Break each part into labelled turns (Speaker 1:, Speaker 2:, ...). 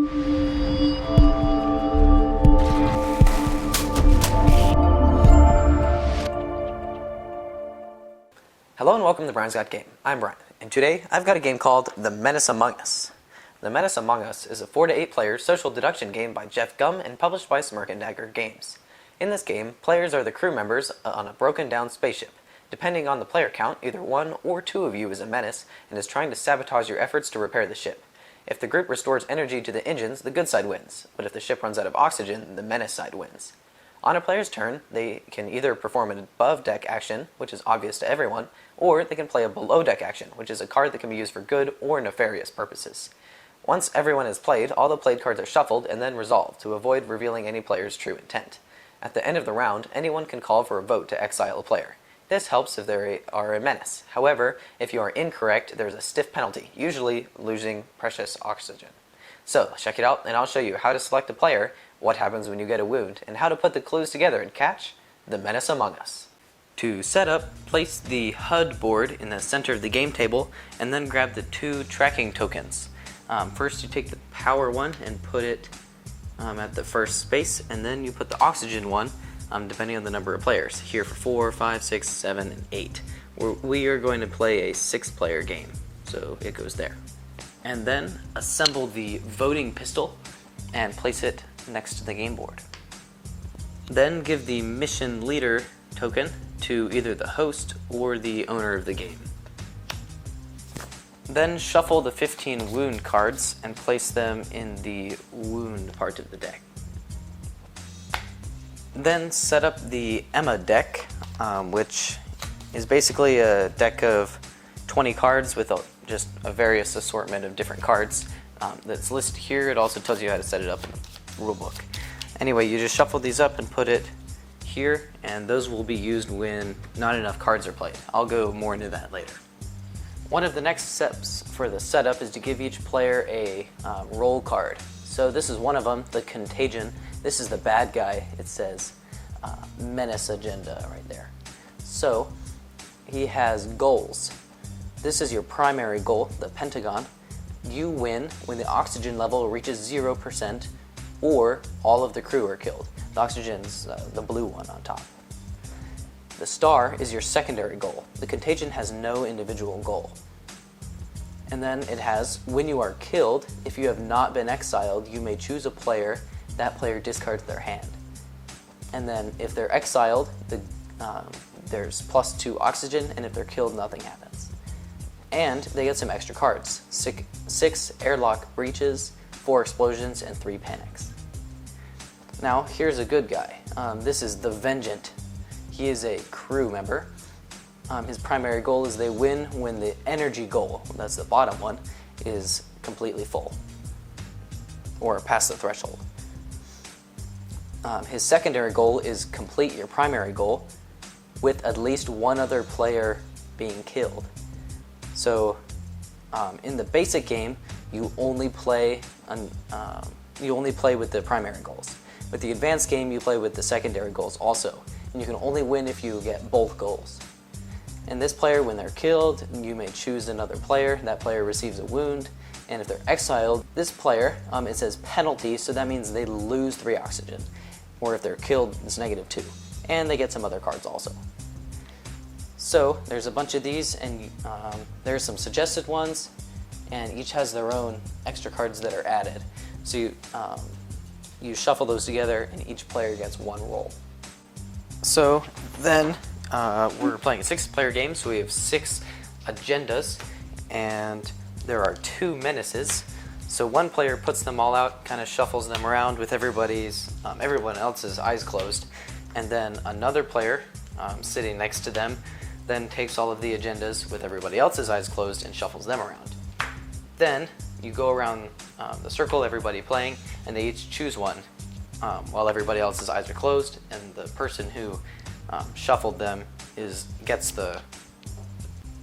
Speaker 1: Hello and welcome to Brian's Got Game. I'm Brian, and today I've got a game called The Menace Among Us. The Menace Among Us is a 4 to 8 player social deduction game by Jeff Gum and published by Smirk Dagger Games. In this game, players are the crew members on a broken down spaceship. Depending on the player count, either one or two of you is a menace and is trying to sabotage your efforts to repair the ship. If the group restores energy to the engines, the good side wins, but if the ship runs out of oxygen, the menace side wins. On a player's turn, they can either perform an above-deck action, which is obvious to everyone, or they can play a below-deck action, which is a card that can be used for good or nefarious purposes. Once everyone is played, all the played cards are shuffled and then resolved to avoid revealing any player's true intent. At the end of the round, anyone can call for a vote to exile a player. This helps if they are a menace. However, if you are incorrect, there's a stiff penalty, usually losing precious oxygen. So, let's check it out, and I'll show you how to select a player, what happens when you get a wound, and how to put the clues together and catch the Menace Among Us. To set up, place the HUD board in the center of the game table, and then grab the 2 tracking tokens. First you take the power one and put it at the first space, and then you put the oxygen one, depending on the number of players. Here for 4, 5, 6, 7, and 8. We are going to play a 6-player game, so it goes there. And then assemble the voting pistol and place it next to the game board. Then give the mission leader token to either the host or the owner of the game. Then shuffle the 15 wound cards and place them in the wound part of the deck. Then set up the Emma deck, which is basically a deck of 20 cards with just a various assortment of different cards that's listed here. It also tells you how to set it up in the rulebook. Anyway, you just shuffle these up and put it here, and those will be used when not enough cards are played. I'll go more into that later. One of the next steps for the setup is to give each player a role card. So this is one of them, the Contagion. This is the bad guy. It says Menace Agenda right there. So he has goals. This is your primary goal, the Pentagon. You win when the oxygen level reaches 0% or all of the crew are killed. The oxygen's the blue one on top. The star is your secondary goal. The Contagion has no individual goal. And then it has, when you are killed, if you have not been exiled, you may choose a player. That player discards their hand. And then if they're exiled, there's +2 oxygen, and if they're killed, nothing happens. And they get some extra cards. 6 airlock breaches, 4 explosions, and 3 panics. Now, here's a good guy. This is the Vengeant. He is a crew member. His primary goal is they win when the energy goal, that's the bottom one, is completely full or past the threshold. His secondary goal is complete your primary goal with at least one other player being killed. So in the basic game, you only play with the primary goals. With the advanced game, you play with the secondary goals also, and you can only win if you get both goals. And this player, when they're killed, you may choose another player. That player receives a wound, and if they're exiled, this player, it says penalty, so that means they lose 3 oxygen. Or if they're killed, it's -2. And they get some other cards also. So there's a bunch of these, and there's some suggested ones, and each has their own extra cards that are added. So you shuffle those together, and each player gets 1 roll. So then we're playing a 6-player game, so we have 6 agendas, and there are 2 menaces. So one player puts them all out, kind of shuffles them around with everyone else's eyes closed, and then another player sitting next to them then takes all of the agendas with everybody else's eyes closed and shuffles them around. Then you go around the circle, everybody playing, and they each choose one while everybody else's eyes are closed, and the person who shuffled them gets the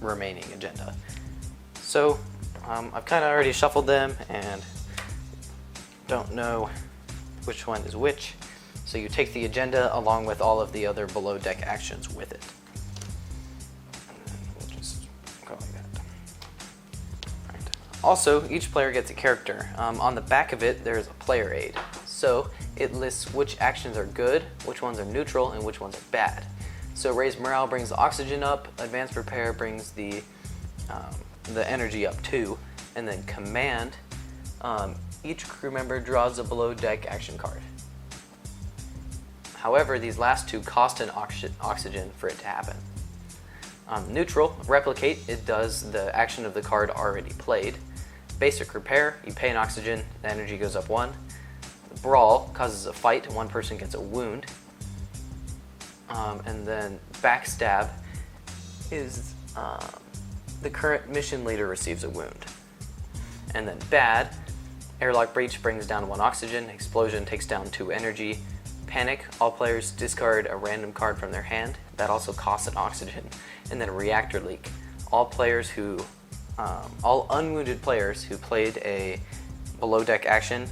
Speaker 1: remaining agenda. So I've kind of already shuffled them and don't know which one is which. So you take the agenda along with all of the other below deck actions with it. And then we'll just go like that. Right. Also, each player gets a character. On the back of it, there's a player aid. So it lists which actions are good, which ones are neutral, and which ones are bad. So raise morale brings the oxygen up, advanced repair brings the energy up too, and then command, each crew member draws a below deck action card. However, these last two cost an oxygen for it to happen. Neutral, replicate, it does the action of the card already played. Basic repair, you pay an oxygen, the energy goes up 1. Brawl causes a fight, one person gets a wound. And then backstab is the current mission leader receives a wound. And then bad, airlock breach brings down 1 oxygen, explosion takes down 2 energy. Panic, all players discard a random card from their hand, that also costs an oxygen. And then reactor leak, all unwounded players who played a below deck action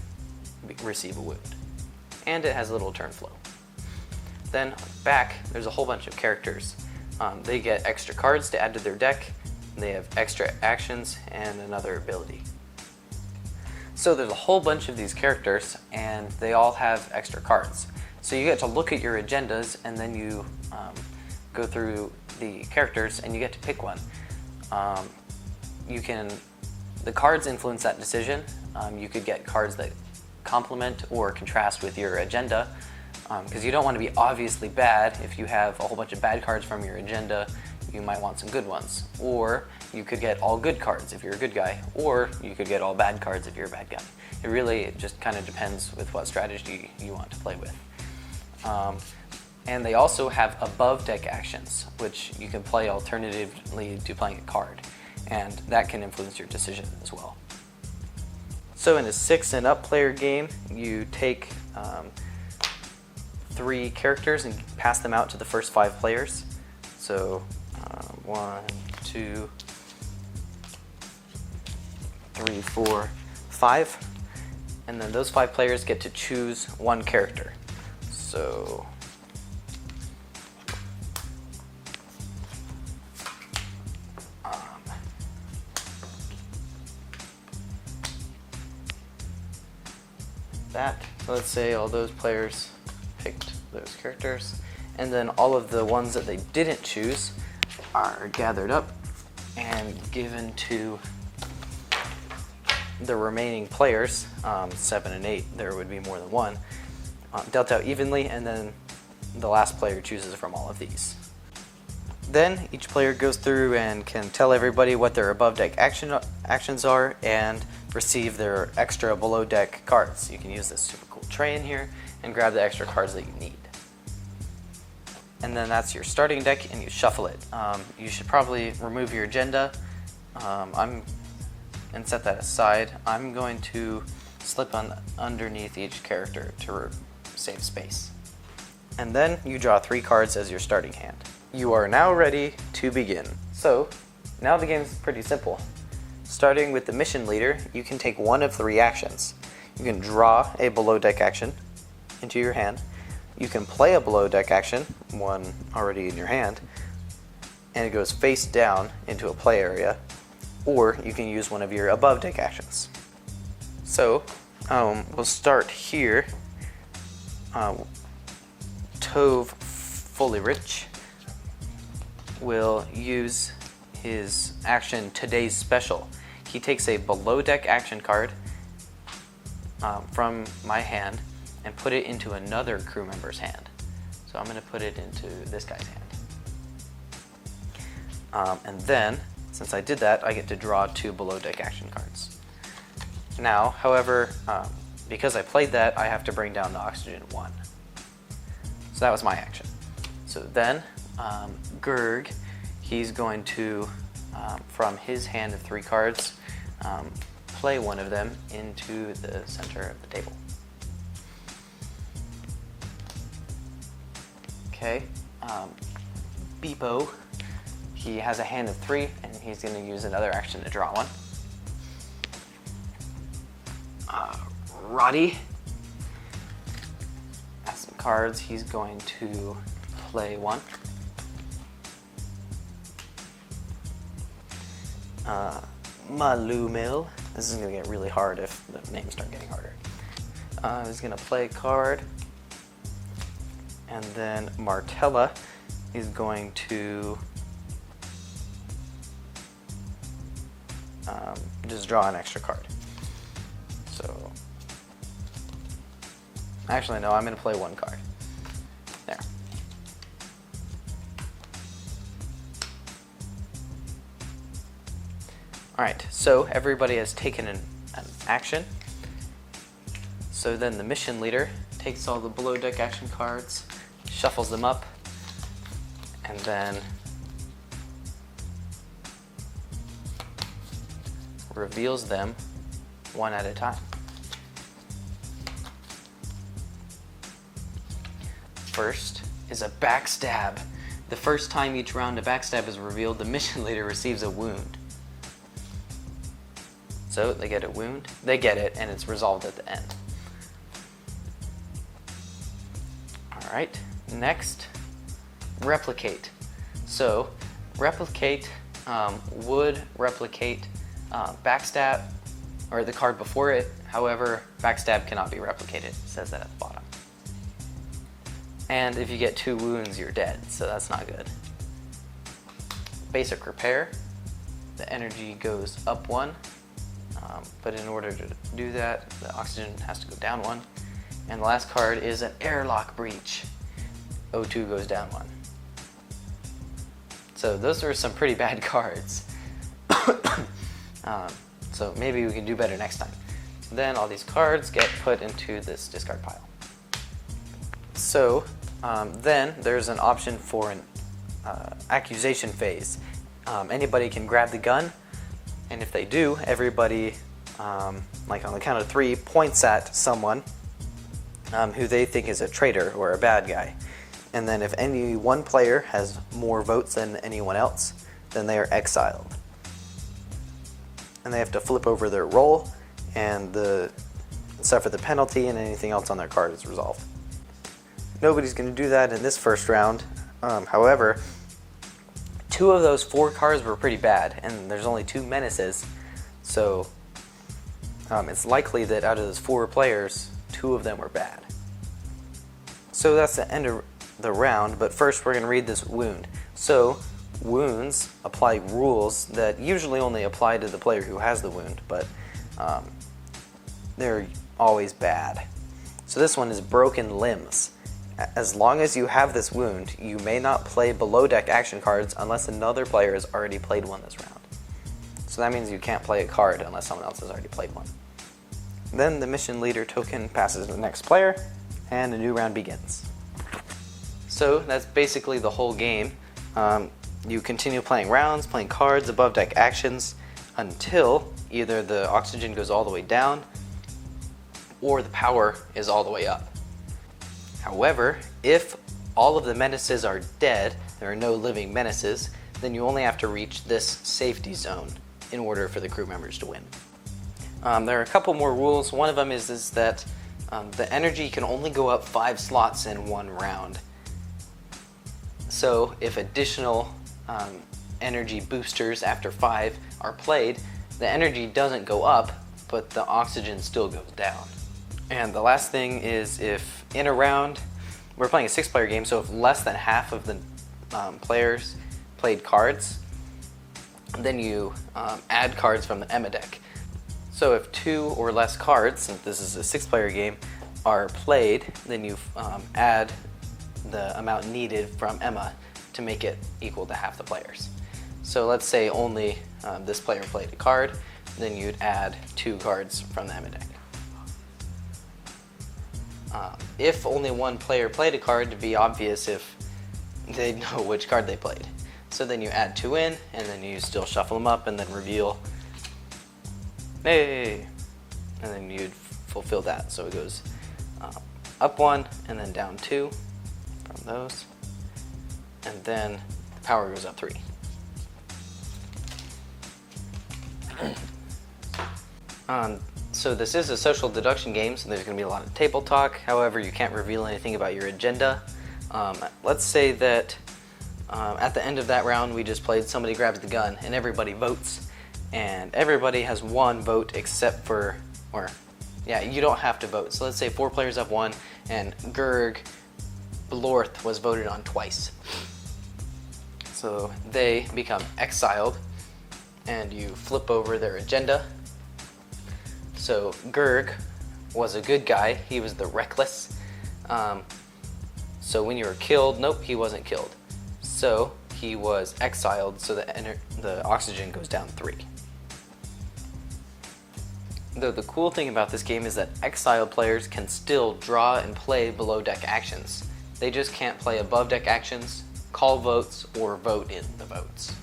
Speaker 1: receive a wound. And it has a little turn flow. Then back, there's a whole bunch of characters. They get extra cards to add to their deck, they have extra actions, and another ability. So there's a whole bunch of these characters, and they all have extra cards. So you get to look at your agendas, and then you go through the characters, and you get to pick one. The cards influence that decision. You could get cards that complement or contrast with your agenda, because you don't want to be obviously bad. If you have a whole bunch of bad cards from your agenda, you might want some good ones. Or you could get all good cards if you're a good guy, or you could get all bad cards if you're a bad guy. It really just kind of depends with what strategy you want to play with. And they also have above deck actions, which you can play alternatively to playing a card, and that can influence your decision as well. So in a 6 and up player game, you take 3 characters and pass them out to the first 5 players. So 1, 2, 3, 4, 5, and then those 5 players get to choose 1 character. So so let's say all those players picked those characters, and then all of the ones that they didn't choose are gathered up and given to the remaining players, 7 and 8, there would be more than 1, dealt out evenly, and then the last player chooses from all of these. Then each player goes through and can tell everybody what their above deck actions are and receive their extra below deck cards. You can use this super cool tray in here and grab the extra cards that you need. And then that's your starting deck, and you shuffle it. You should probably remove your agenda and set that aside. I'm going to slip underneath each character to save space. And then you draw 3 cards as your starting hand. You are now ready to begin. So now the game is pretty simple. Starting with the mission leader, you can take one of 3 actions. You can draw a below deck action into your hand. You can play a below deck action, one already in your hand, and it goes face down into a play area, or you can use one of your above deck actions. So we'll start here. Tove Fully Rich will use his action Today's Special. He takes a below deck action card from my hand and put it into another crew member's hand. So I'm going to put it into this guy's hand. And then, since I did that, I get to draw 2 below deck action cards. Now, however, because I played that, I have to bring down the oxygen 1. So that was my action. So then, Gerg, he's going to, from his hand of 3 cards, play one of them into the center of the table. Okay, Beepo, he has a hand of 3, and he's going to use another action to draw one. Roddy has some cards. He's going to play one. Malumil This is going to get really hard if the names start getting harder. He's going to play a card, and then Martella is going to just draw an extra card. So, actually no, I'm going to play one card. There. Alright, so everybody has taken an action. So then the mission leader takes all the below deck action cards, shuffles them up, and then reveals them one at a time. First is a backstab. The first time each round a backstab is revealed, the mission leader receives a wound. So they get a wound, they get it, and it's resolved at the end. Alright, next, replicate. So, replicate would replicate backstab, or the card before it. However, backstab cannot be replicated. It says that at the bottom. And if you get 2 wounds, you're dead, so that's not good. Basic repair. The energy goes up 1, but in order to do that, the oxygen has to go down 1. And the last card is an airlock breach. O2 goes down 1. So those are some pretty bad cards. So maybe we can do better next time. Then all these cards get put into this discard pile. So then there's an option for an accusation phase. Anybody can grab the gun, and if they do, everybody, like on the count of 3, points at someone who they think is a traitor or a bad guy. And then if any one player has more votes than anyone else, then they are exiled. And they have to flip over their roll, and suffer the penalty, and anything else on their card is resolved. Nobody's going to do that in this first round. However, 2 of those 4 cards were pretty bad, and there's only 2 menaces, so it's likely that out of those 4 players, 2 of them were bad. So that's the end of the round, but first we're going to read this wound. So, wounds apply rules that usually only apply to the player who has the wound, but they're always bad. So this one is broken limbs. As long as you have this wound, you may not play below deck action cards unless another player has already played one this round. So that means you can't play a card unless someone else has already played one. Then the mission leader token passes to the next player, and a new round begins. So that's basically the whole game. You continue playing rounds, playing cards, above deck actions, until either the oxygen goes all the way down, or the power is all the way up. However, if all of the menaces are dead, there are no living menaces, then you only have to reach this safety zone in order for the crew members to win. There are a couple more rules. One of them is that the energy can only go up 5 slots in one round. So if additional energy boosters after 5 are played, the energy doesn't go up, but the oxygen still goes down. And the last thing is, if in a round, we're playing a 6-player game, so if less than half of the players played cards, then you add cards from the Emma deck. So if 2 or less cards, since this is a 6-player game, are played, then you add the amount needed from Emma to make it equal to half the players. So let's say only this player played a card, then you'd add 2 cards from the Emma deck. If only one player played a card, to be obvious if they know which card they played. So then you add 2 in, and then you still shuffle them up and then reveal, hey, and then you'd fulfill that. So it goes up 1 and then down 2 from those, and then the power goes up 3. So this is a social deduction game, so there's going to be a lot of table talk. However, you can't reveal anything about your agenda. Let's say that at the end of that round we just played somebody grabs the gun and everybody votes, and everybody has one vote except for, you don't have to vote. So let's say 4 players have one, and Gerg Blorth was voted on twice. So they become exiled, and you flip over their agenda. So Gerg was a good guy. He was the reckless. So when you were killed, nope, he wasn't killed. So he was exiled, so the oxygen goes down 3. Though the cool thing about this game is that exiled players can still draw and play below deck actions. They just can't play above deck actions, call votes, or vote in the votes.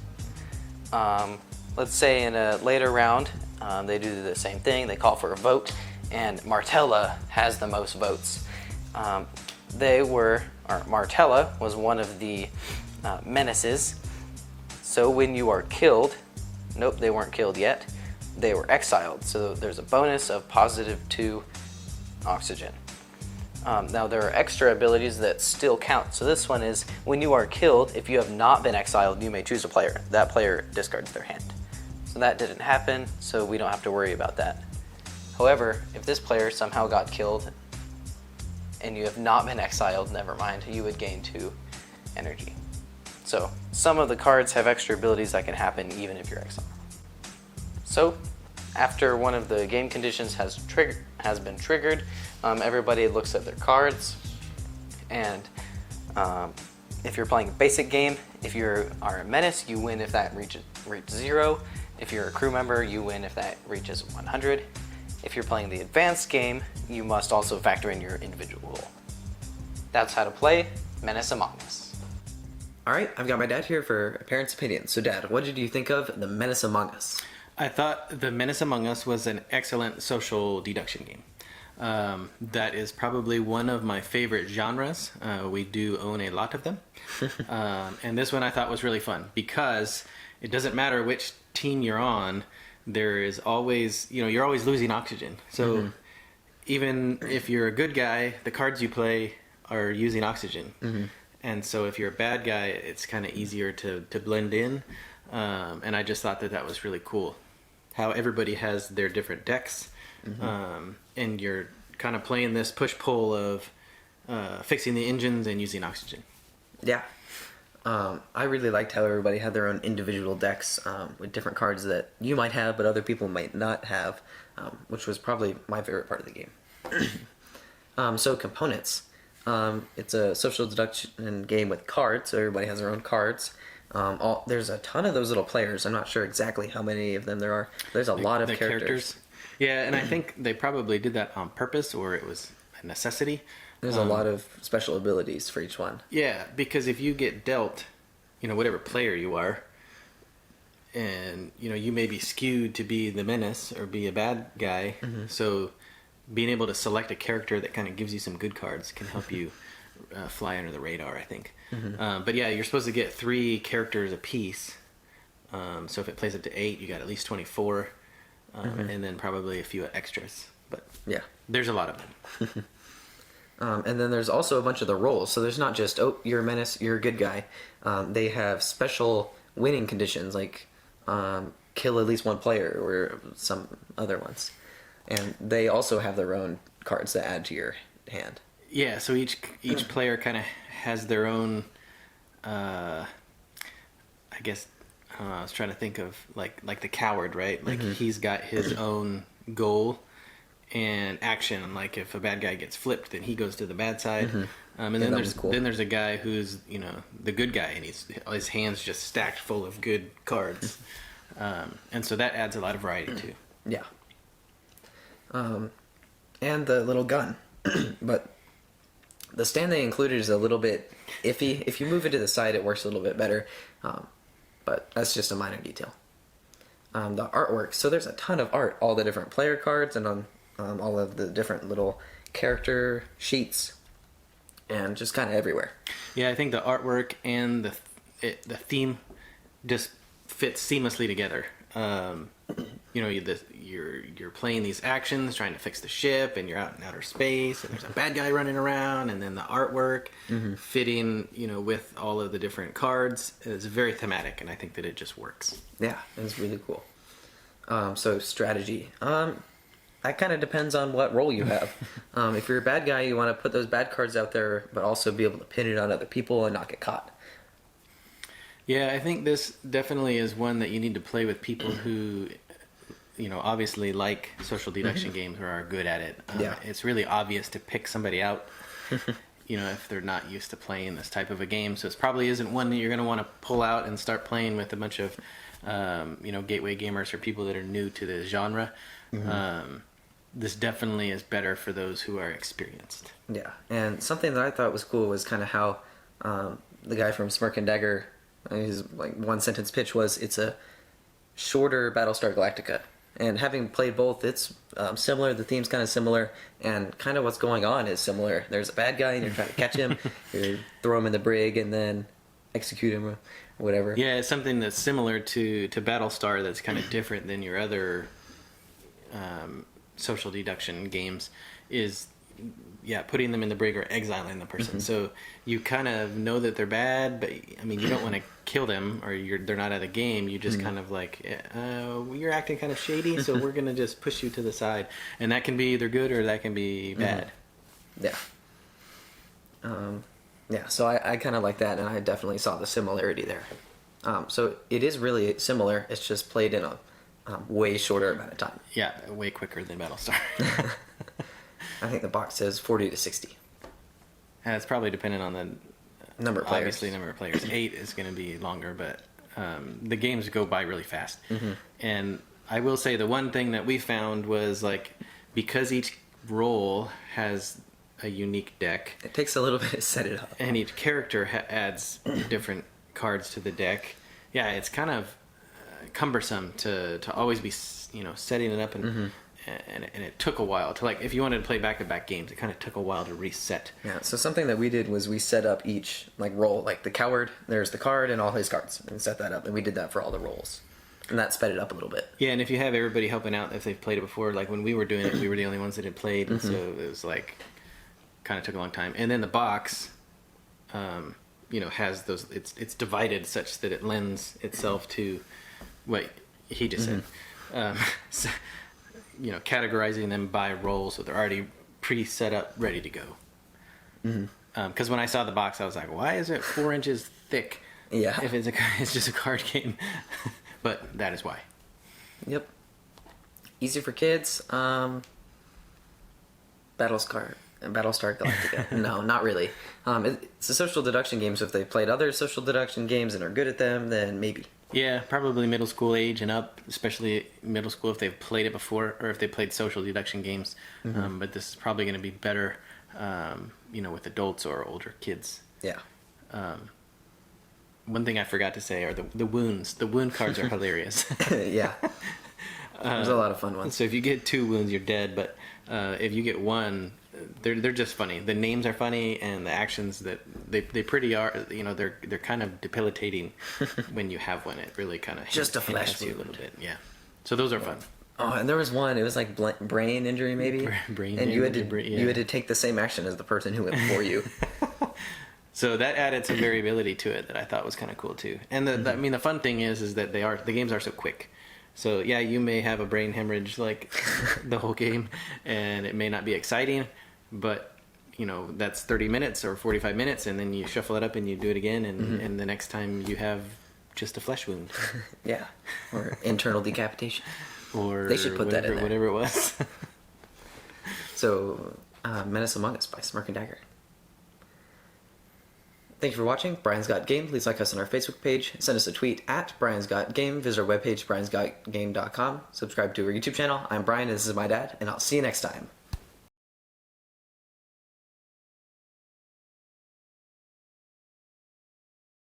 Speaker 1: Let's say in a later round, they do the same thing. They call for a vote, and Martella has the most votes. Martella was one of the menaces. So when you are killed, nope, they weren't killed yet. They were exiled, so there's a bonus of +2 oxygen. Now there are extra abilities that still count. So this one is, when you are killed, if you have not been exiled, you may choose a player. That player discards their hand. So that didn't happen, so we don't have to worry about that. However, if this player somehow got killed and you have not been exiled, never mind, you would gain 2 energy. So some of the cards have extra abilities that can happen even if you're exiled. So after one of the game conditions has been triggered, everybody looks at their cards, and if you're playing a basic game, if you are a menace, you win if that reaches 0. If you're a crew member, you win if that reaches 100. If you're playing the advanced game, you must also factor in your individual role. That's how to play Menace Among Us. Alright, I've got my dad here for a parent's opinion. So Dad, what did you think of the Menace Among Us?
Speaker 2: I thought the Menace Among Us was an excellent social deduction game. That is probably one of my favorite genres. We do own a lot of them. And this one I thought was really fun because it doesn't matter which team you're on, there is always, you're always losing oxygen. So even if you're a good guy, the cards you play are using oxygen. And so if you're a bad guy, it's kind of easier to blend in. And I just thought that was really cool. How everybody has their different decks, and you're kind of playing this push-pull of fixing the engines and using oxygen.
Speaker 1: Yeah. I really liked how everybody had their own individual decks with different cards that you might have but other people might not have, which was probably my favorite part of the game. So components. It's a social deduction game with cards, so everybody has their own cards. There's a ton of those little players. I'm not sure exactly how many of them there are. There's a lot of characters.
Speaker 2: Yeah, and I think they probably did that on purpose, or it was a necessity.
Speaker 1: There's a lot of special abilities for each one.
Speaker 2: Yeah, because if you get dealt, whatever player you are, and, you may be skewed to be the menace or be a bad guy, so being able to select a character that kind of gives you some good cards can help you fly under the radar, I think. But yeah, you're supposed to get 3 characters a piece. So if it plays up to 8, you got at least 24, and then probably a few extras. But yeah, there's a lot of them.
Speaker 1: And then there's also a bunch of the roles. So there's not just, oh, you're a menace, you're a good guy. They have special winning conditions, like kill at least 1 player or some other ones. And they also have their own cards that add to your hand.
Speaker 2: Yeah, so each player kind of has their own, I guess, I was trying to think of, like the coward, right? Like, he's got his own goal and action. Like, if a bad guy gets flipped, then he goes to the bad side. And then there's a guy who's, the good guy, and his hand's just stacked full of good cards. And so that adds a lot of variety, too.
Speaker 1: Yeah. And the little gun. But the stand they included is a little bit iffy. If you move it to the side, it works a little bit better. But that's just a minor detail. The artwork. So there's a ton of art. All the different player cards and on all of the different little character sheets. And just kind of everywhere.
Speaker 2: Yeah, I think the artwork and the theme just fits seamlessly together. You're playing these actions, trying to fix the ship, and you're out in outer space, and there's a bad guy running around, and then the artwork fitting, with all of the different cards is very thematic, and I think that it just works.
Speaker 1: Yeah, it's really cool. So strategy. That kind of depends on what role you have. If you're a bad guy, you want to put those bad cards out there, but also be able to pin it on other people and not get caught.
Speaker 2: Yeah, I think this definitely is one that you need to play with people who, obviously like social deduction games or are good at it.
Speaker 1: Yeah.
Speaker 2: It's really obvious to pick somebody out, if they're not used to playing this type of a game. So it probably isn't one that you're going to want to pull out and start playing with a bunch of, gateway gamers or people that are new to the genre. This definitely is better for those who are experienced.
Speaker 1: Yeah, and something that I thought was cool was kind of how the guy from Smirk Dagger, his like one sentence pitch was, it's a shorter Battlestar Galactica. And having played both, it's similar. The theme's kind of similar, and kind of what's going on is similar. There's a bad guy, and you're trying to catch him. You throw him in the brig, and then execute him, or whatever.
Speaker 2: Yeah, it's something that's similar to Battlestar that's kind of different than your other social deduction games is, putting them in the brig or exiling the person. So you kind of know that they're bad, but I mean, you don't want to kill them or they're not at a game. You just kind of like, you're acting kind of shady, so we're going to just push you to the side. And that can be either good or that can be bad.
Speaker 1: Yeah. So I kind of like that, and I definitely saw the similarity there. So it is really similar. It's just played in a way shorter amount of time.
Speaker 2: Yeah, way quicker than Battlestar.
Speaker 1: I think the box says 40 to 60.
Speaker 2: And it's probably dependent on the
Speaker 1: Number of players.
Speaker 2: Obviously, number of players. 8 is going to be longer, but the games go by really fast. And I will say the one thing that we found was like, because each role has a unique deck,
Speaker 1: It takes a little bit to set it up.
Speaker 2: and each character adds different cards to the deck. Yeah, it's kind of cumbersome to always be setting it up, and it took a while to, like, if you wanted to play back-to-back games, it kind of took a while to reset.
Speaker 1: Yeah, so something that we did was we set up each like role, like the coward, there's the card and all his cards, and set that up, and we did that for all the roles, and that sped it up a little bit.
Speaker 2: Yeah, and if you have everybody helping out if they've played it before, like when we were doing it, we were the only ones that had played, and so it was like kind of took a long time. And then the box, has those. It's divided such that it lends itself to what he just said. So, categorizing them by role, so they're already pre-set up, ready to go. Because when I saw the box, I was like, why is it 4 inches thick?
Speaker 1: Yeah.
Speaker 2: If it's just a card game. But that is why.
Speaker 1: Yep. Easy for kids. Battlestar Galactica. No, not really. It's a social deduction game, so if they've played other social deduction games and are good at them, then maybe.
Speaker 2: Yeah, probably middle school age and up, especially middle school if they've played it before or if they played social deduction games. But this is probably going to be better, with adults or older kids.
Speaker 1: Yeah.
Speaker 2: One thing I forgot to say are the wounds. The wound cards are hilarious.
Speaker 1: Yeah. There's a lot of fun ones.
Speaker 2: So if you get 2 wounds, you're dead. But if you get 1, they're just funny. The names are funny, and the actions that they pretty are. They're kind of debilitating when you have one. It really kind of
Speaker 1: Just a flesh
Speaker 2: you a
Speaker 1: wound.
Speaker 2: little bit. Yeah. So those are fun.
Speaker 1: Oh, and there was one. It was like brain injury, maybe.
Speaker 2: Brain
Speaker 1: and
Speaker 2: injury,
Speaker 1: you had to take the same action as the person who went for you.
Speaker 2: So that added some variability to it that I thought was kind of cool too. And the fun thing is that the games are so quick. So yeah, you may have a brain hemorrhage like the whole game, and it may not be exciting, but that's 30 minutes or 45 minutes, and then you shuffle it up and you do it again, and the next time you have just a flesh wound.
Speaker 1: Yeah, or internal decapitation.
Speaker 2: Or
Speaker 1: they should put that in there.
Speaker 2: Whatever it was.
Speaker 1: So, Menace Among Us by Smirk Dagger. Thank you for watching. Brian's Got Game. Please like us on our Facebook page. Send us a tweet at Brian's Got Game. Visit our webpage, briansgotgame.com. Subscribe to our YouTube channel. I'm Brian, and this is my dad, and I'll see you next time.